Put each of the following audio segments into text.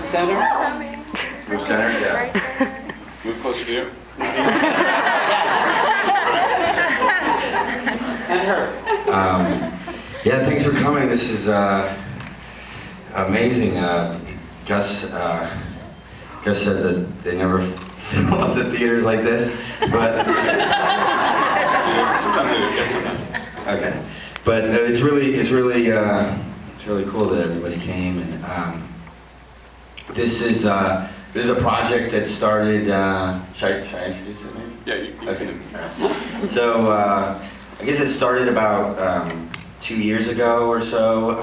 move center. Move center, yeah. Move closer to you. And her. Yeah, thanks for coming. This is amazing. Gus said that they never film at the theaters like this, but Sometimes it is, sometimes. okay. But it's really cool that everybody came, and this is a project that started. Should I introduce it maybe? Yeah, you Okay. can. So I guess it started about 2 years ago or so.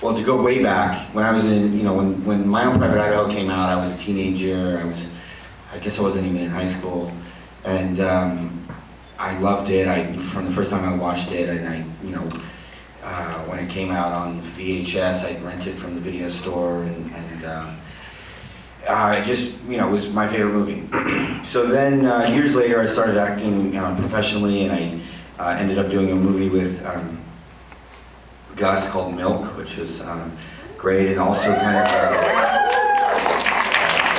Well, to go way back, when I was in, when My Own Private Idaho came out, I was a teenager. I guess I wasn't even in high school, and I loved it. From the first time I watched it, and when it came out on VHS, I rented from the video store, and it just, was my favorite movie. So then, years later, I started acting professionally, and I ended up doing a movie with Gus called Milk, which was great, and also kind of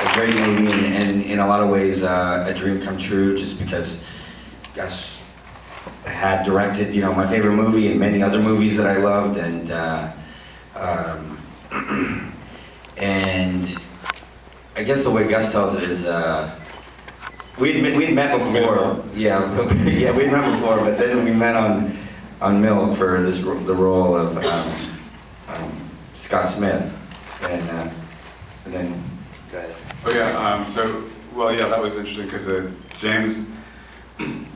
a great movie, and in a lot of ways a dream come true, just because Gus had directed, my favorite movie and many other movies that I loved, and I guess the way Gus tells it is, we'd met before, yeah, we'd met before, but then we met on Milk for the role of Scott Smith, and then go ahead. Oh yeah, that was interesting because James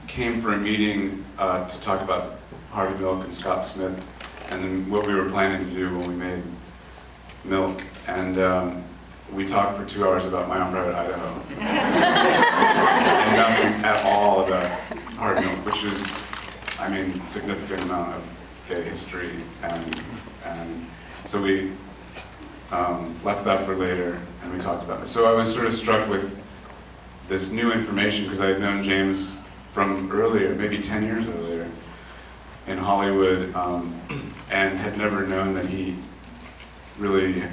came for a meeting to talk about Harvey Milk and Scott Smith, and then what we were planning to do when we made Milk, and we talked for 2 hours about My Own Private Idaho, and nothing at all about Harvey Milk, which is, significant amount of gay history, and so we left that for later, and we talked about it. So I was sort of struck with this new information, because I had known James from earlier, maybe 10 years earlier, in Hollywood, and had never known that he really,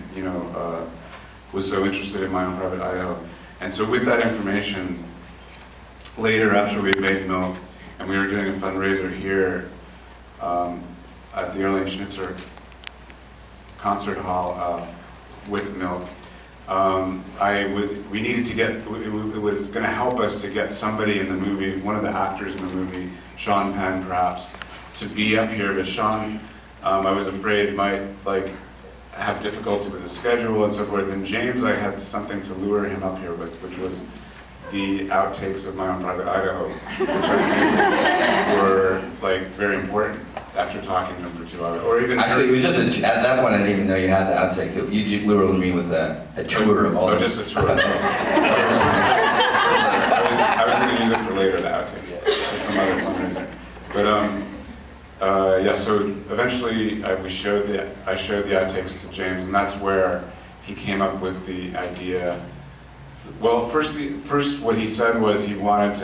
was so interested in My Own Private Idaho. And so with that information, later after we had made Milk, and we were doing a fundraiser here at the Erling Schnitzer concert hall with Milk. We needed to get, it was going to help us to get somebody in the movie, one of the actors in the movie, Sean Penn perhaps, to be up here. But Sean, I was afraid might have difficulty with his schedule and so forth. And James, I had something to lure him up here with, which was the outtakes of My Own Private Idaho, which I think were very important after talking to him for 2 hours, or even actually, it was just at that point I didn't even know you had the outtakes. You lured me with a tour of all. Oh, just a tour. I was going to use it for later, the outtakes, for some other fundraiser. But so eventually I showed the outtakes to James, and that's where he came up with the idea. Well, first what he said was he wanted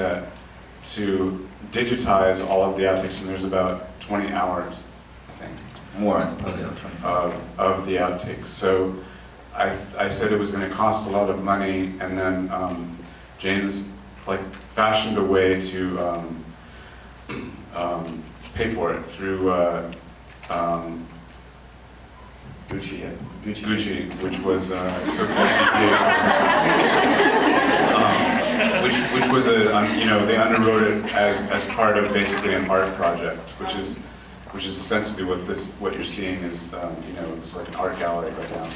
to digitize all of the outtakes, and there's about 20 hours, I think. More, probably 25. Of the outtakes. So I said it was going to cost a lot of money, and then James fashioned a way to pay for it through Gucci, which was which was they underwrote it as part of basically an art project, which is ostensibly what you're seeing is it's like an art gallery right now,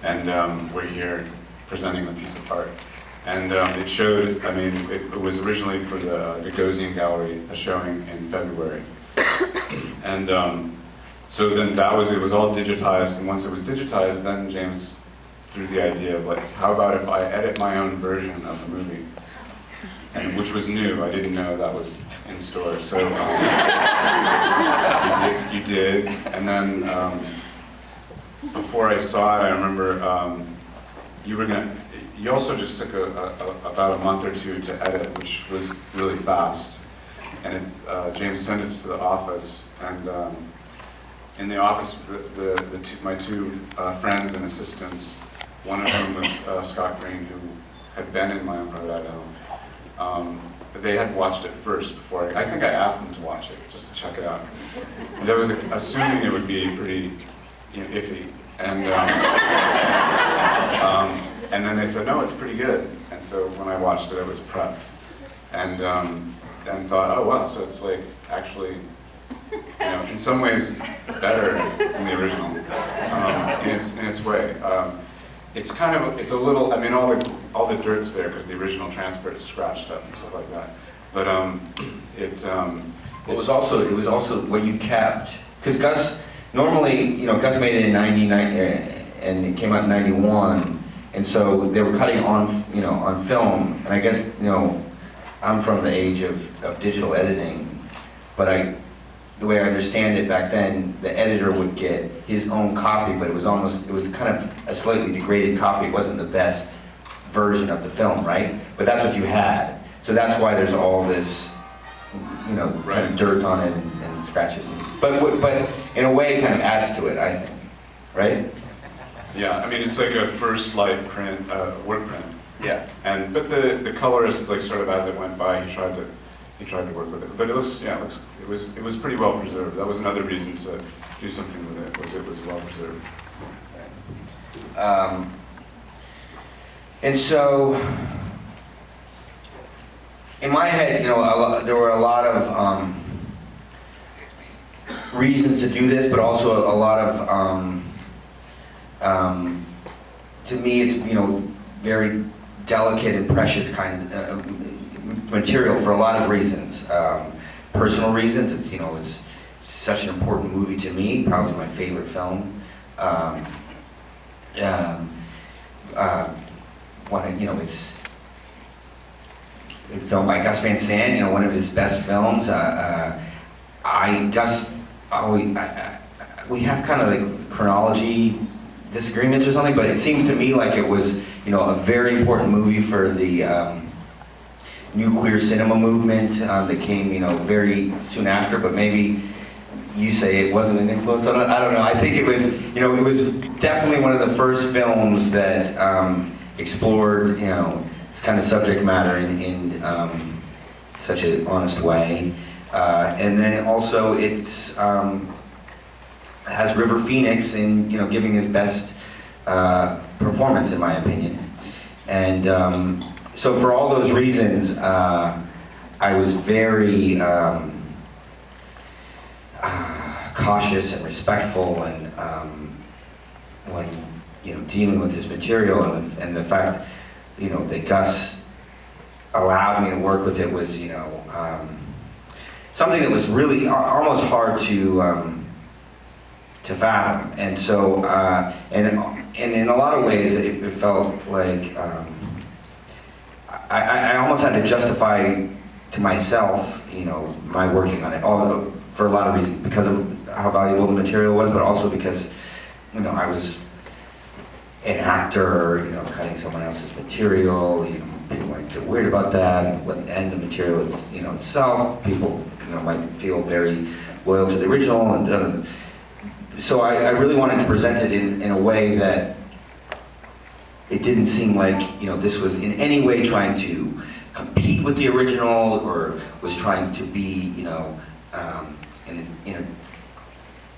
and we're here presenting a piece of art, and it showed. It was originally for the Gagosian Gallery, a showing in February, and. So then it was all digitized, and once it was digitized, then James threw the idea of how about if I edit my own version of the movie, and which was new. I didn't know that was in store. So you did, and then before I saw it, I remember you also just took about a month or two to edit, which was really fast, and James sent it to the office, and in the office, my two friends and assistants, one of whom was Scott Green, who had been in My Own Private Idaho. They had watched it first before. I think I asked them to watch it, just to check it out. And I was assuming it would be pretty, iffy. And then they said, no, it's pretty good. And so when I watched it, I was prepped. And thought, oh wow, so it's like actually, in some ways better than the original, in its way. It's a little, I mean, all the dirt's there because the original transfer is scratched up and stuff like that. But it was also what you kept, because Gus, normally, Gus made it in 99, and it came out in 91, and so they were cutting on film, and I guess, I'm from the age of digital editing, but the way I understand it back then, the editor would get his own copy, but it was kind of a slightly degraded copy. It wasn't the best version of the film, right? But that's what you had. So that's why there's all this, kind of dirt on it and scratches. But in a way, it kind of adds to it, I think, right? Yeah, I mean, it's like a first light print, word print. Yeah. But the colorist is like sort of as it went by, he tried to work with it. But it was pretty well preserved. That was another reason to do something with it, it was well preserved. And so, in my head, there were a lot of reasons to do this, but also a lot of, to me, it's very delicate and precious kind of material for a lot of reasons. Personal reasons, it's such an important movie to me, probably my favorite film. It's a film by Gus Van Sant, one of his best films. We have kind of like chronology disagreements or something, but it seems to me like it was, a very important movie for the new queer cinema movement that came, very soon after. But maybe you say it wasn't an influence on it. I don't know. I think it was, it was definitely one of the first films that explored, this kind of subject matter in such an honest way. And then also it's has River Phoenix in giving his best performance, in my opinion. And so for all those reasons, I was very cautious and respectful, and when dealing with this material, and the fact that Gus allowed me to work with it was something that was really almost hard to fathom. And so and in a lot of ways it felt like I almost had to justify to myself my working on it, although for a lot of reasons, because of how valuable the material was, but also because I was an actor, cutting someone else's material. People might get weird about that, and the material is, itself. People, might feel very loyal to the original, and so I really wanted to present it in a way that it didn't seem like, this was in any way trying to compete with the original, or was trying to be, an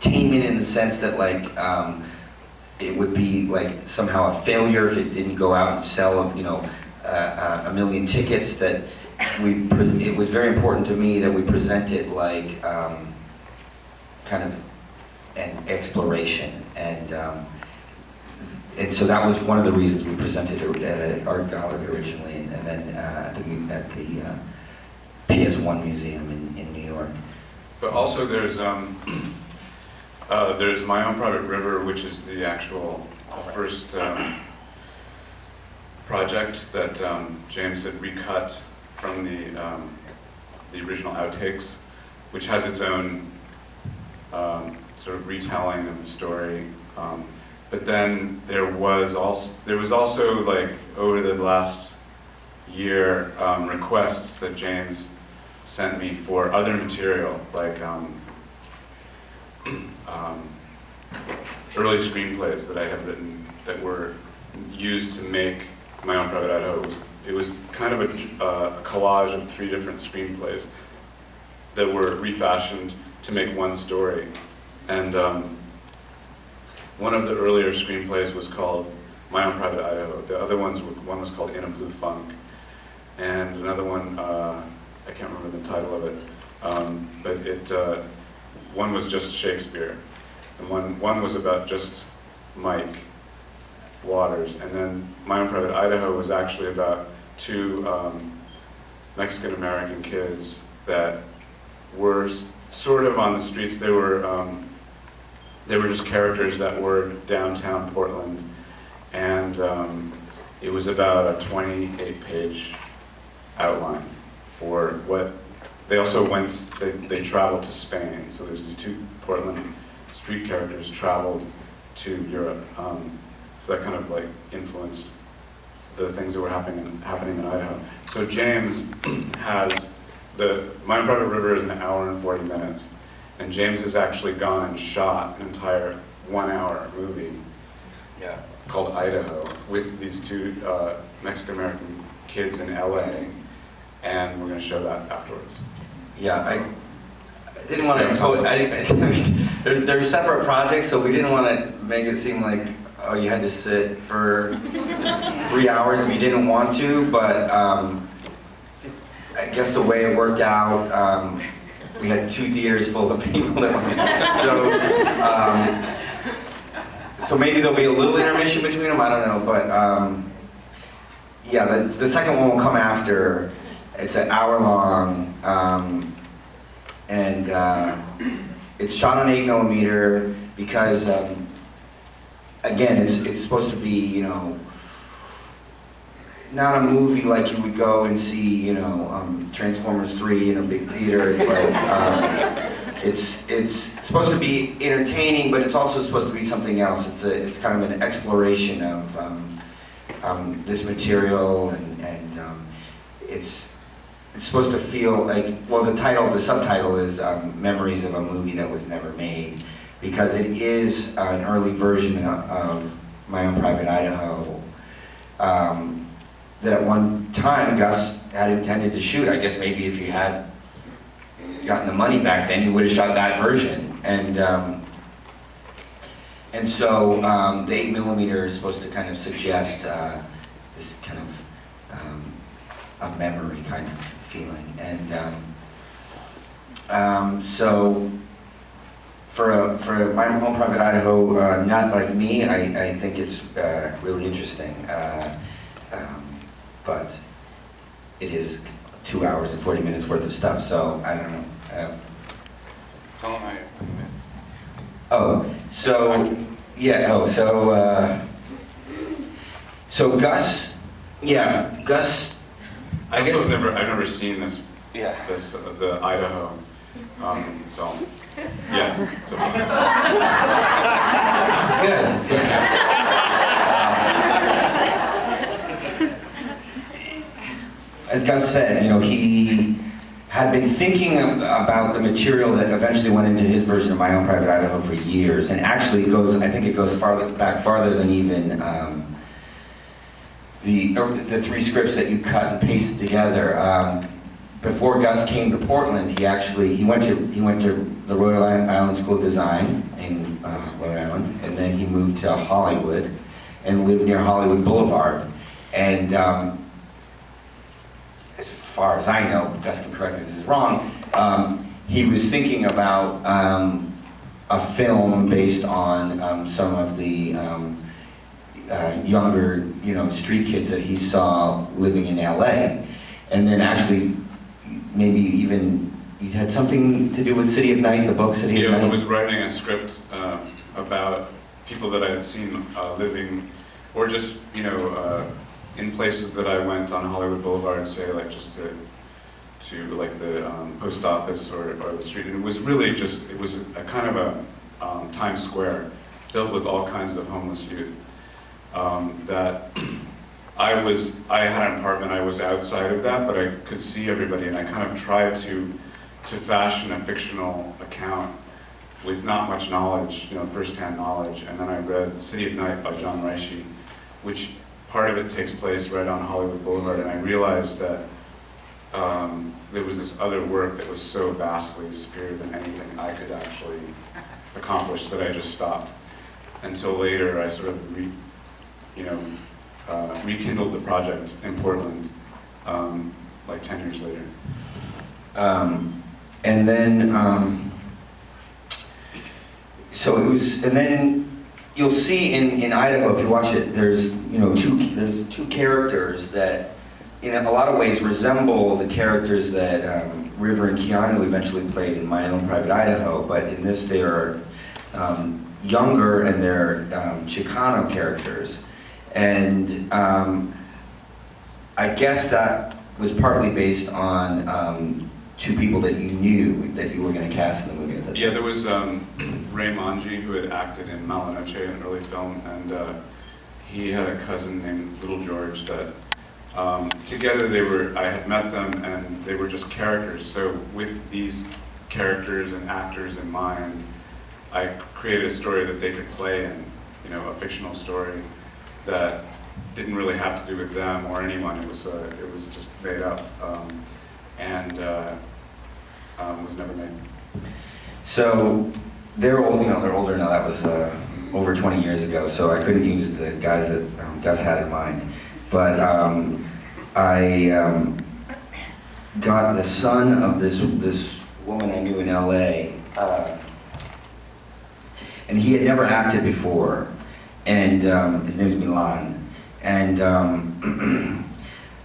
entertainment in the sense that it would be like somehow a failure if it didn't go out and sell, a million tickets. That it was very important to me that we present it like kind of an exploration, and so that was one of the reasons we presented it at an art gallery originally, and then at the PS1 Museum in New York. But also there's My Own Private River, which is the actual first project that James had recut from the original outtakes, which has its own sort of retelling of the story. But then there was also like over the last year requests that James sent me for other material, like um, early screenplays that I had written that were used to make My Own Private Idaho. It was kind of a collage of 3 different screenplays that were refashioned to make one story. And one of the earlier screenplays was called My Own Private Idaho. The other one was called In a Blue Funk. And another one, I can't remember the title of it, but one was just Shakespeare. And one was about just Mike Waters. And then My Own Private Idaho was actually about 2 Mexican-American kids that were sort of on the streets. They were just characters that were downtown Portland. And it was about a 28-page outline for what they also went. They traveled to Spain. So there's the 2 Portland street characters traveled to Europe. So that kind of like influenced the things that were happening in Idaho. So James has My Own Private River is an hour and 40 minutes, and James has actually gone and shot an entire 1-hour movie called Idaho with these 2 Mexican-American kids in LA, and we're going to show that afterwards. Yeah, I didn't want to they're separate projects, so we didn't want to make it seem like, oh, you had to sit for 3 hours if you didn't want to, but I guess the way it worked out, we had 2 theaters full of people that were, so maybe there'll be a little intermission between them, I don't know, but yeah, the second one will come after. It's an hour long, and it's shot on 8mm because, again, it's supposed to be, you know, not a movie like you would go and see, you know, Transformers 3 in a big theater. It's like, it's supposed to be entertaining, but it's also supposed to be something else. It's kind of an exploration of this material, and it's supposed to feel like, well, the subtitle is Memories of a Movie That Was Never Made, because it is an early version of My Own Private Idaho that at one time Gus had intended to shoot. I guess maybe if you had gotten the money back then, you would have shot that version. And so the 8mm is supposed to kind of suggest this kind of a memory kind of feeling. And so for My Own Private Idaho, not like me, I think it's really interesting. But it is 2 hours and 40 minutes worth of stuff, so I don't know. Tell them how you so Gus, Gus, I guess I've never seen this. Yeah. The Idaho. So yeah. So. It's good. As Gus said, you know, he had been thinking about the material that eventually went into his version of My Own Private Idaho for years, and actually I think it goes farther than even the 3 scripts that you cut and pasted together. Before Gus came to Portland, he went to the Rhode Island School of Design in Rhode Island, and then he moved to Hollywood and lived near Hollywood Boulevard. And as far as I know, Gus can correct me if this is wrong, he was thinking about a film based on some of the younger, you know, street kids that he saw living in LA. And then actually, maybe even you had something to do with City of Night, the book City of Night? Yeah, I was writing a script about people that I had seen living, or just, you know, in places that I went on Hollywood Boulevard, say, like, just to like the post office or the street. And it was really just, it was a kind of a Times Square filled with all kinds of homeless youth. That I had an apartment, I was outside of that, but I could see everybody, and I kind of tried to fashion a fictional account with not much knowledge, first-hand knowledge. And then I read City of Night by John Reishi, which part of it takes place right on Hollywood Boulevard, and I realized that there was this other work that was so vastly superior than anything I could actually accomplish that I just stopped. Until later, I sort of rekindled the project in Portland, like 10 years later. And then, so it was, and then you'll see in Idaho, if you watch it, there's two characters that in a lot of ways resemble the characters that River and Keanu eventually played in My Own Private Idaho, but in this they are younger and they're Chicano characters. And I guess that was partly based on two people that you knew that you were going to cast in the movie. Yeah, there was Ray Manji, who had acted in Malanoche, an early film, and he had a cousin named Little George that together I had met them, and they were just characters. So with these characters and actors in mind, I created a story that they could play in, a fictional story that didn't really have to do with them or anyone. It was just made up, and was never made. So they're old, they're older now. That was over 20 years ago, so I couldn't use the guys that Gus had in mind. But I got the son of this woman I knew in LA, and he had never acted before, and his name is Milan. And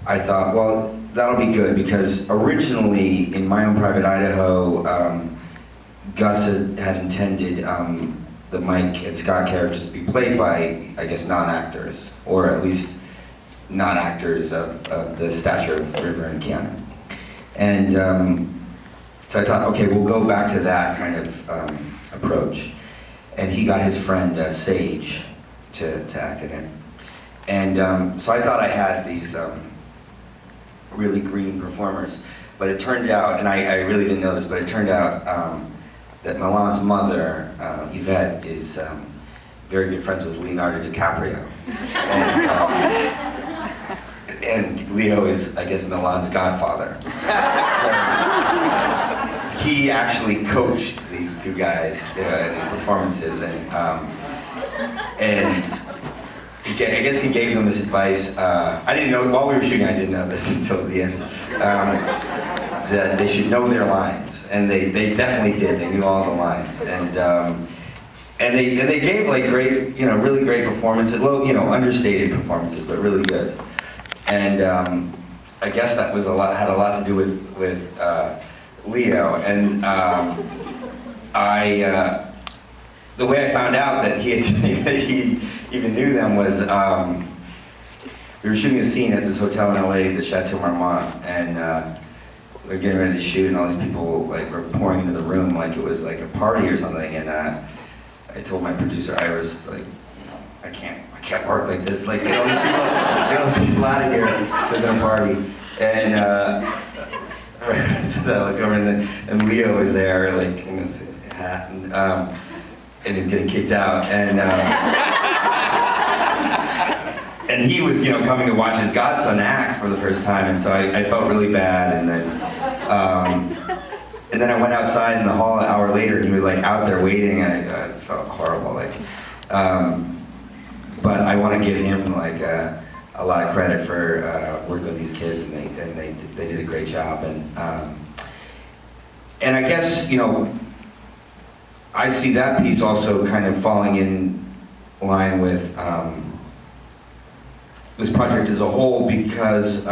I thought, well, that'll be good, because originally in My Own Private Idaho, Gus had intended the Mike and Scott characters to be played by, I guess, non-actors, or at least non-actors of the stature of River and Keanu. And so I thought, okay, we'll go back to that kind of approach. And he got his friend Sage to act in it. And so I thought I had these really green performers, but it turned out, and I really didn't know this, but it turned out that Milan's mother, Yvette, is very good friends with Leonardo DiCaprio. And Leo is, I guess, Milan's godfather. So he actually coached these two guys in his performances, and I guess he gave them this advice. I didn't know, while we were shooting, I didn't know this until the end, that they should know their lines, and they definitely did. They knew all the lines, and they gave like great, really great performances. Well, understated performances, but really good. And I guess that was had a lot to do with Leo. And the way I found out that he even knew them was we were shooting a scene at this hotel in LA, the Chateau Marmont, and we were getting ready to shoot, and all these people were pouring into the room like it was like a party or something. And I told my producer Iris, I can't work like this. Get all these people out of here. This isn't a party. And so I look over, and Leo was there, in his hat, and he's getting kicked out. And he was, coming to watch his godson act for the first time, and so I felt really bad. And then I went outside in the hall an hour later, and he was out there waiting, and I just felt horrible. But I want to give him a lot of credit for working with these kids, and they did a great job. And I guess I see that piece also kind of falling in line with this project as a whole, because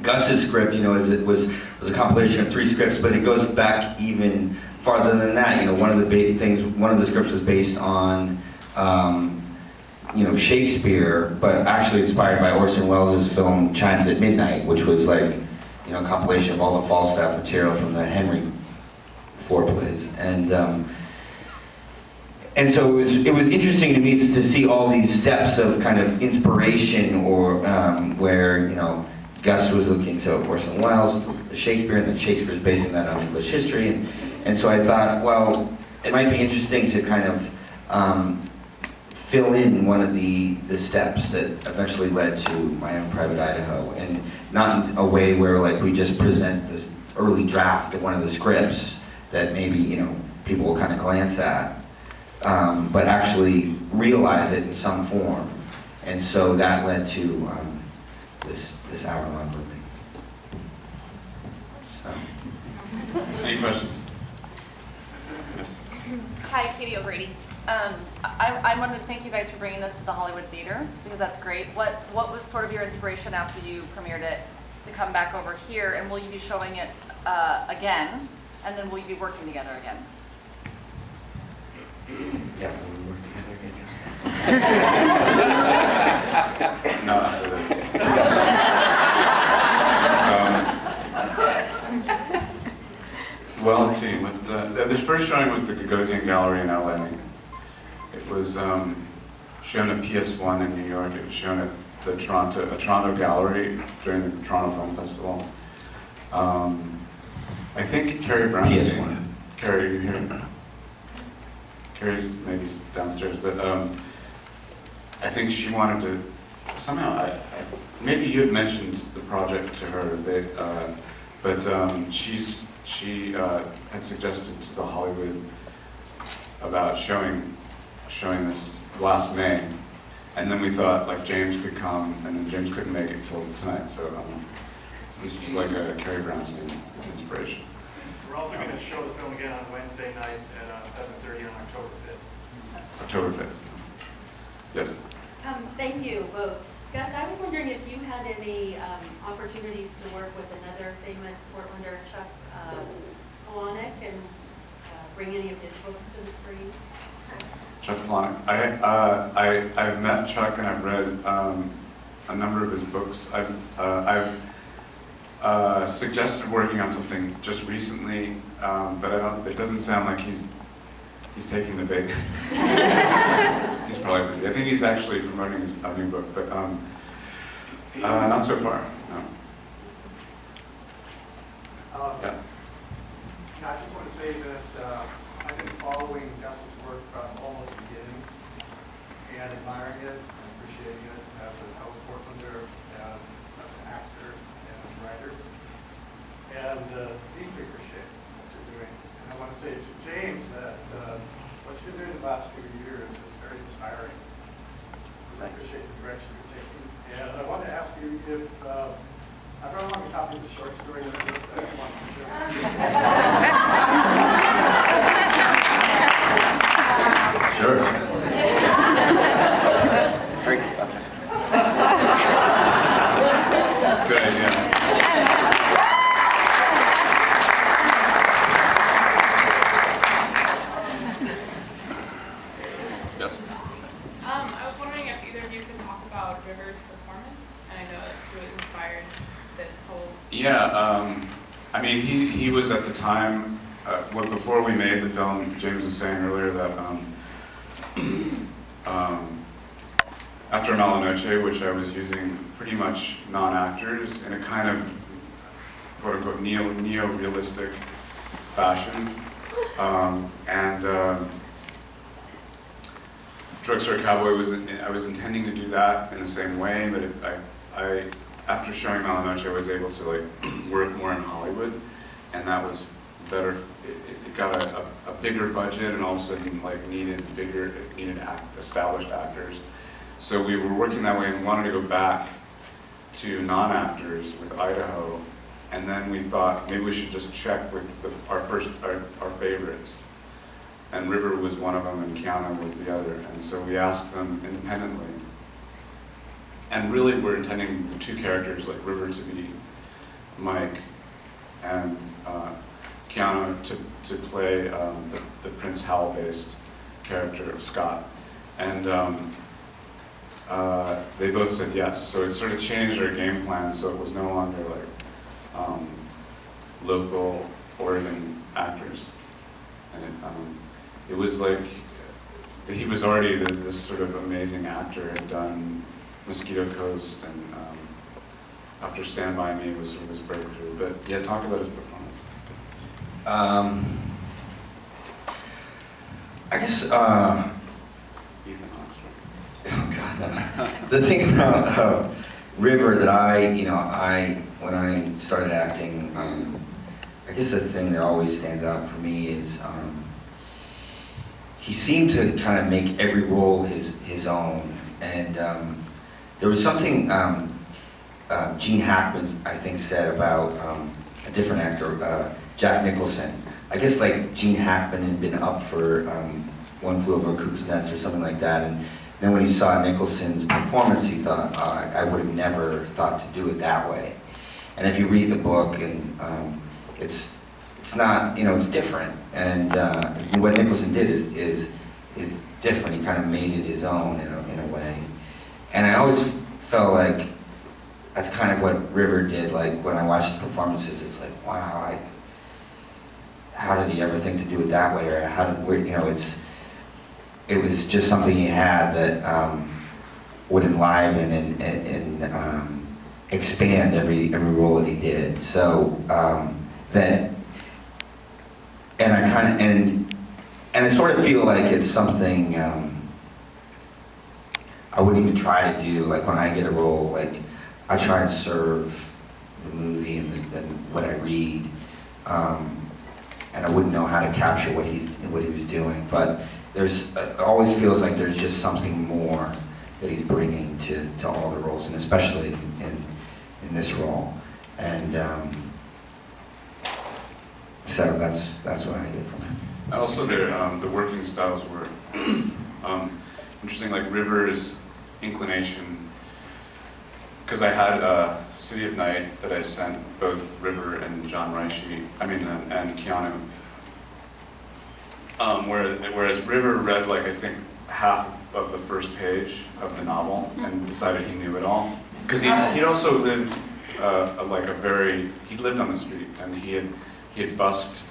Gus's script, was a compilation of 3 scripts, but it goes back even farther than that. One of the big things, one of the scripts was based on Shakespeare, but actually inspired by Orson Welles' film Chimes at Midnight, which was a compilation of all the Falstaff material from the Henry IV plays. And so it was interesting to me to see all these steps of kind of inspiration, or where Gus was looking to Orson Welles, Shakespeare, and then Shakespeare's basing that on English history, And so I thought, well, it might be interesting to kind of fill in one of the steps that eventually led to My Own Private Idaho, and not in a way where like we just present this early draft of one of the scripts that maybe, you know, people will kind of glance at, but actually realize it in some form. And so that led to this hour-long movie. So. Any questions? Yes. Hi, Katie O'Grady. I wanted to thank you guys for bringing this to the Hollywood Theater, because that's great. What was sort of your inspiration after you premiered it to come back over here, and will you be showing it again, and then will you be working together again? Yeah, we work together again. Not after this. Well, let's see. With the first showing was the Gagosian Gallery in LA. It was shown at PS1 in New York. It was shown at the Toronto Gallery during the Toronto Film Festival. I think Carrie Brownstein. PS1. Carrie, you here? Carrie's maybe downstairs, but I think she wanted to somehow. Maybe you had mentioned the project to her, but she had suggested to the Hollywood about showing this last May, and then we thought like James could come, and then James couldn't make it till tonight, so this was like a Carrie Brownstein inspiration. We're also going to show the film again on Wednesday night at 7:30 on October 5th. October 5th. Yes. Thank you both. Gus, I was wondering if you had any opportunities to work with another famous Portlander, Chuck Palahniuk, and bring any of his books to the screen? Chuck Palahniuk. I've met Chuck and I've read a number of his books. I've suggested working on something just recently, but it doesn't sound like he's taking the bait. He's probably busy. I think he's actually promoting a new book, but not so far. No. Yeah. I just want to say that I've been following Gus's work from almost the beginning and admiring it and appreciating it as a fellow Portlander and as an actor and a writer. And deeply appreciate what you're doing. And I want to say to James that what you've been doing the last few years is very inspiring. I appreciate the direction you're taking. And I want to ask you if I brought along a copy of the short story that I wrote that I want to share. Sure. Great. Good idea. Yes. I was wondering if either of you can talk about River's performance, and I know it really inspired this whole. Yeah, I mean, he was at the time, well, before we made the film, James was saying earlier that after Malanoche, which I was using pretty much non-actors in a kind of quote-unquote neo-realistic fashion, Drugstore Cowboy I was intending to do that in the same way, but after showing Malanoche, I was able to like work more in Hollywood, and that was better. It got a bigger budget, and all of a sudden like needed established actors. So we were working that way and wanted to go back to non-actors with Idaho, and then we thought maybe we should just check with our favorites. And River was one of them, and Keanu was the other. And so we asked them independently. And really, we're intending the two characters, like River to be Mike, and Keanu to play the Prince Hal-based character of Scott. And they both said yes. So it sort of changed our game plan, so it was no longer like local Oregon actors. And it was like, he was already this sort of amazing actor, had done Mosquito Coast, and after Stand By Me was sort of his breakthrough. But yeah, talk about his performance. I guess, Ethan Hawke. oh God, no. The thing about River that when I started acting, I guess the thing that always stands out for me is he seemed to kind of make every role his own. And there was something Gene Hackman, I think, said about a different actor, Jack Nicholson. I guess like Gene Hackman had been up for One Flew Over a Cuckoo's Nest or something like that, and then when he saw Nicholson's performance, he thought, I would have never thought to do it that way. And if you read the book, and it's not, it's different. And what Nicholson did is different. He kind of made it his own in a way. And I always felt like that's kind of what River did. Like when I watch his performances, it's like, wow, how did he ever think to do it that way? Or how did, it was just something he had that would enliven and expand every role that he did. So and I kind of and I sort of feel like it's something I wouldn't even try to do. Like when I get a role, like I try and serve the movie and what I read, and I wouldn't know how to capture what he was doing. But it always feels like there's just something more that he's bringing to all the roles, and especially in this role. And so that's what I get from him. And also the working styles were interesting, like River's inclination, because I had City of Night that I sent both River and John Reishi, and Keanu. Whereas River read like I think half of the first page of the novel and decided he knew it all, because he'd also lived he lived on the street, and he had busked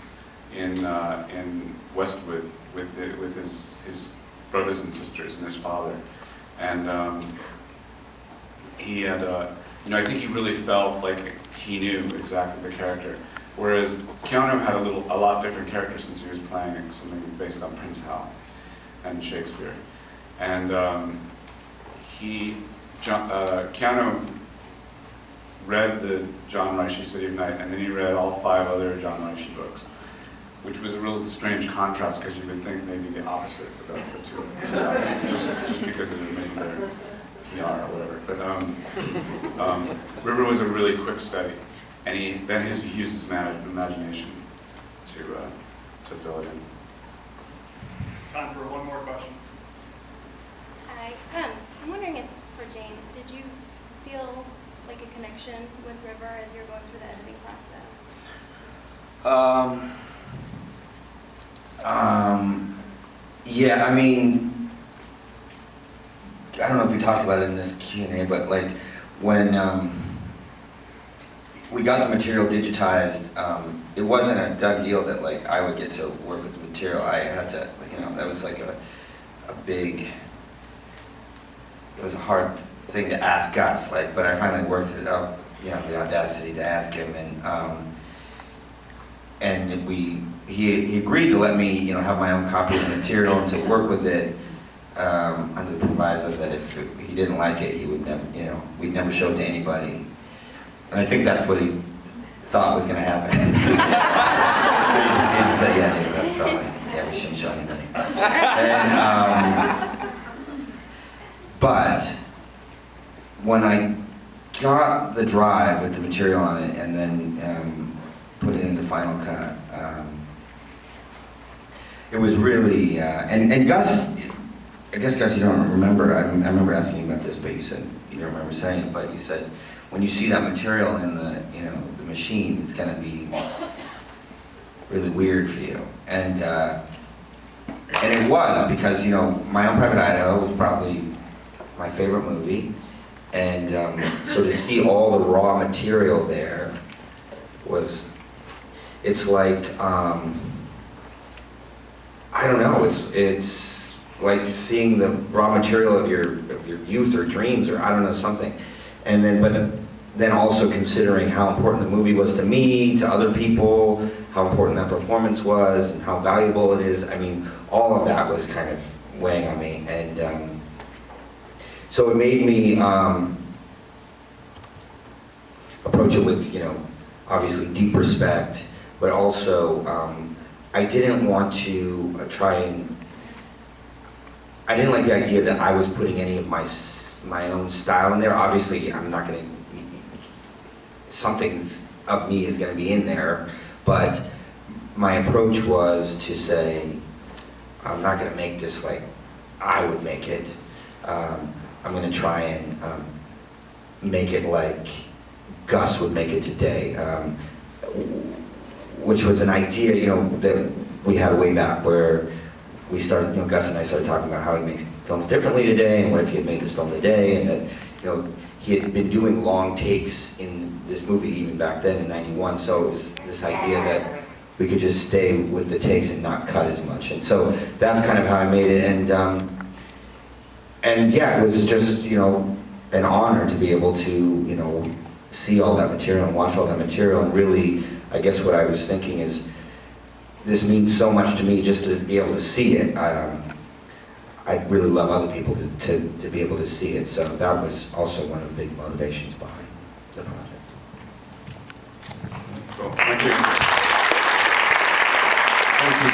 in Westwood with his brothers and sisters and his father, and he had I think he really felt like he knew exactly the character. Whereas Keanu had a lot different character since he was playing something based on Prince Hal and Shakespeare. And Keanu read the John Reishi City of Night, and then he read all 5 other John Reishi books, which was a real strange contrast, because you would think maybe the opposite about the two. Just because it was maybe their PR or whatever. But River was a really quick study. And he used his imagination to fill it in. Time for one more question. Hi. I'm wondering if, for James, did you feel like a connection with River as you're going through the editing process? Yeah, I mean, I don't know if we talked about it in this Q&A, but like when we got the material digitized, it wasn't a done deal that like I would get to work with the material. I had to, that was like a big, it was a hard thing to ask Gus, but I finally worked it up, the audacity to ask him, and he agreed to let me, have my own copy of the material and to work with it under the proviso that if he didn't like it, he would never, we'd never show it to anybody. And I think that's what he thought was going to happen. He said, yeah, Dave, that's probably, we shouldn't show anybody. But when I got the drive with the material on it and then put it into Final Cut, it was really, and Gus, I guess Gus, you don't remember, I remember asking you about this, but you said, you don't remember saying it, but you said, when you see that material in the machine, it's going to be really weird for you. And it was, because, My Own Private Idaho was probably my favorite movie. And so to see all the raw material there it's like, I don't know, it's like seeing the raw material of your youth or dreams, or I don't know, something. And then also considering how important the movie was to me, to other people, how important that performance was, and how valuable it is. I mean, all of that was kind of weighing on me, and so it made me approach it with, obviously deep respect, but also I didn't want to I didn't like the idea that I was putting any of my own style in there. Obviously, I'm not going to, something of me is going to be in there, but my approach was to say, I'm not going to make this like I would make it. I'm going to try and make it like Gus would make it today, which was an idea, that we had way back where we started, Gus and I started talking about how he makes films differently today, and what if he had made this film today, and that, he had been doing long takes in this movie even back then in '91, so it was this idea that we could just stay with the takes and not cut as much, and so that's kind of how I made it, and yeah, it was just, an honor to be able to, see all that material and watch all that material, and really, I guess what I was thinking is, this means so much to me just to be able to see it. I'd really love other people to be able to see it, so that was also one of the big motivations behind the project. Cool. Thank you. Thank you.